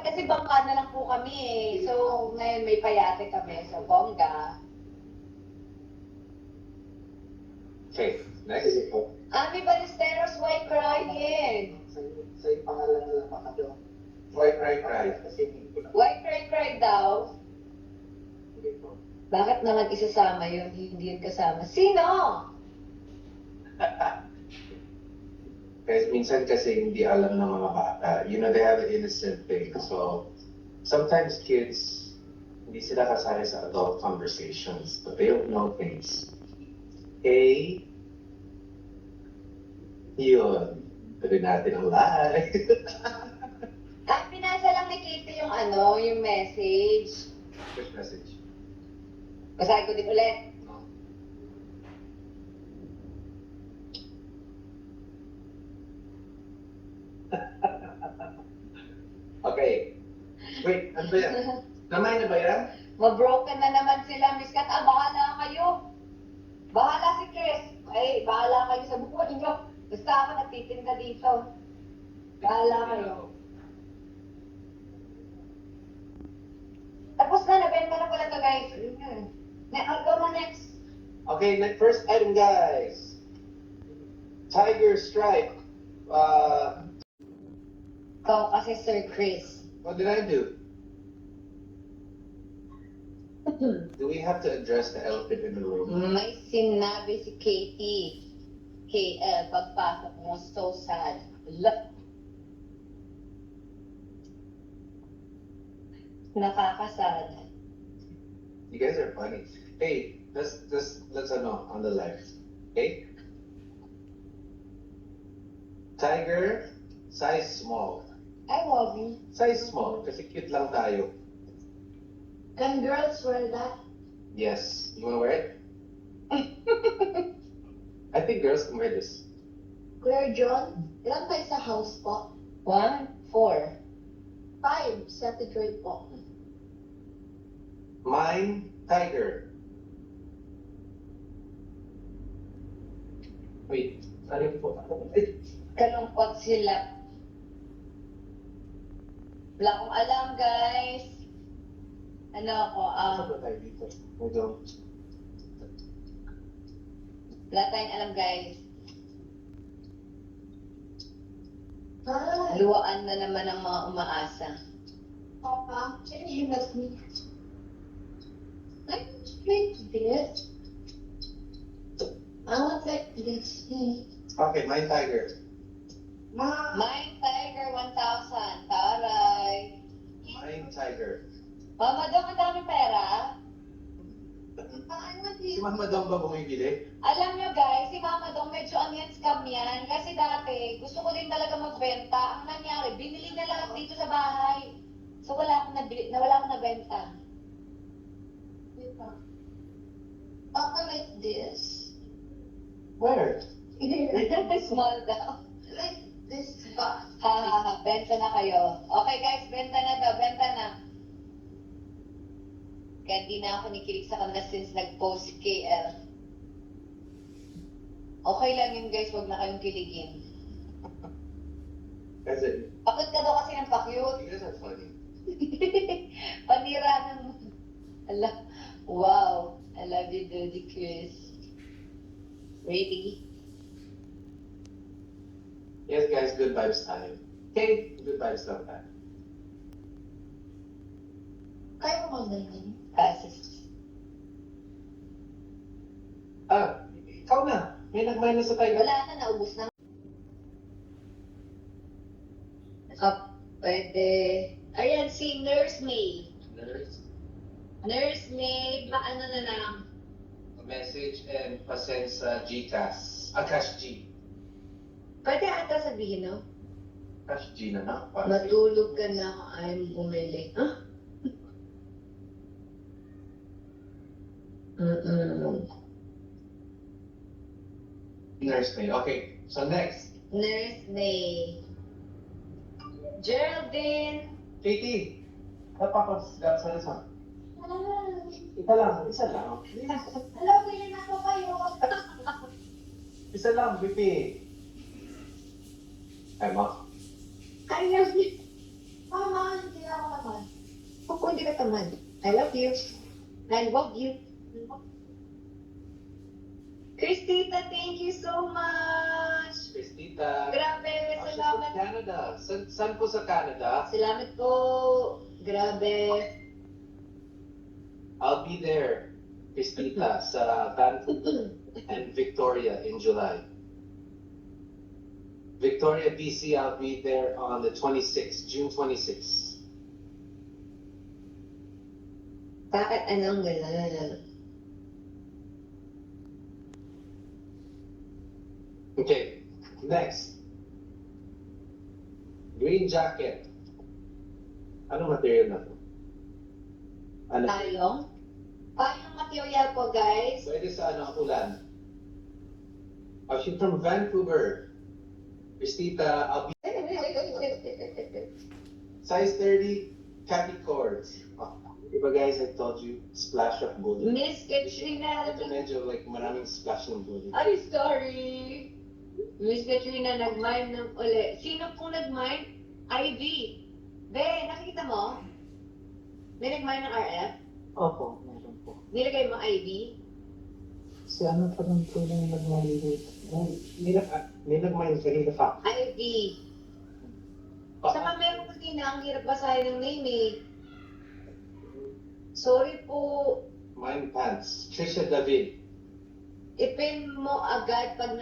kasi bangka na lang po kami eh. So, ngayon may payate kami. So, bongga. Okay, next. Ami Ballesteros, why crying? Sa pangalan na lang ako. Why cry? Kasi hindi ko na. Why cry daw? Hindi po. Bakit naman isasama yun? Hindi yun kasama. Sino? Guys, minsan kasi hindi alam ng mga bata. You know, they have an innocent thing. So, sometimes kids, hindi sila kasali sa adult conversations, but they don't know things. Okay? Yun. Tuloy natin ang live. Pinasa lang ni Kitty yung yung message. Which message? Basahin ko din ulit. No. Okay. Wait, ano ba yan? Namay na ba yan? Ma-broken na naman sila, Miss Kat. Bahala kayo. Bahala si Chris. Ay, bahala kayo sa buko ninyo. Basta ako nagtitinda dito. Bahala kayo. Tapos na, nabenta na pala to, guys. I'll go na next. Okay, first item, guys. Tiger Stripe. Ikaw kasi, Sir Chris. What did I do? Do we have to address the elephant in the room? May sinabi si Katie. Pagpasok mo, so sad. Look. Nakakasad. You guys are funny. Hey, let's on the left. Okay? Tiger, size small. I love you. Size small, kasi cute lang tayo. Can girls wear that? Yes. You wanna wear it? I think girls can wear this. Kuya John, ilan tayo sa house po? 1, 4. 5, sa Detroit po. Mine, tiger. Wait, sorry po. Kalungkot sila. Wala akong alam, guys. Ano ako, Ano ba tayo dito? Hold on. wala tayong alam, guys. Ah, Luwaan na naman ang mga umaasa. Papa, can you help me? I like this. I want like this. Okay, mine, tiger. Mom, Mine Tiger 1,000. Taray. Mine, tiger. Mama daw, madami pera. I want Si this. Mama Dong ba bumibili? Alam nyo guys, si Mama Dong medyo yan scam yan. Kasi dati, gusto ko din talaga magbenta. Ang nangyari, binili na lahat dito sa bahay. So wala akong nabenta. Papa like this. Where? Small daw. Like this box. Ha, benta na kayo. Okay guys, benta na daw, benta na. Kaya di na ako nikilig sa kanila since nag-post si KL. Okay lang yun guys, wag na kayong kiligin. Kasi, Bakit ka daw kasi ng pa-cute? you guys are funny. Panira ng... Ala, wow. I love you, Dodi Chris. Ready? Yes, guys, good vibes time. Okay, good vibes lang tayo. Kaya mo ganyan. Passes. Ikaw na. May nag-minus sa tayo. Wala na, naubos na. Pwede. Ayan, si Nurse May. Nurse May, paano na lang? Message and pasend sa GCash. Cash G. Pwede ata sabihin, no? Cash G na na. Matulog ka na, I'm bumili. Huh? Nurse May. Okay, so next. Nurse May. Geraldine. Katie. Tapos, sa isa. Isa lang. Hello, pili na po kayo. Isa lang, Bipi. Ay, ma. Kaya niyo. Mama, hindi ako hindi ka tamad. I love you. I love you. Christita, thank you so much! Christita. Grabe, Oh, she's from salamat. Canada. Saan po sa Canada? Salamat po. Grabe. I'll be there, Christita, sa Vancouver and Victoria in July. Victoria, BC, I'll be there on the 26th, June 26th. Bakit anong gano'n? Okay, next. Green jacket. Anong material na to? Ano? Tayong? Tayong material po, guys. Pwede sa ano, ulan. Oh, she's from Vancouver. Christita, I'll be size 30, khaki cords. Oh, diba guys, I told you, splash of bullet. Miss Katrina. Medyo like maraming splash ng bullet. Ay, sorry. Miss Katrina, nag-mine ng uli. Sino pong nag-mine? Ivy. Be, nakita mo? May nag-mine ng RF? Opo, meron po. Nilagay mo Ivy? Si ano pa lang po nang nag-validate? Nilagmay kanina pa. Ivy. Saka meron kasi na ang hirap basahin ng name eh. Sorry po. Mine pants. Trisha David. Ipin mo agad pag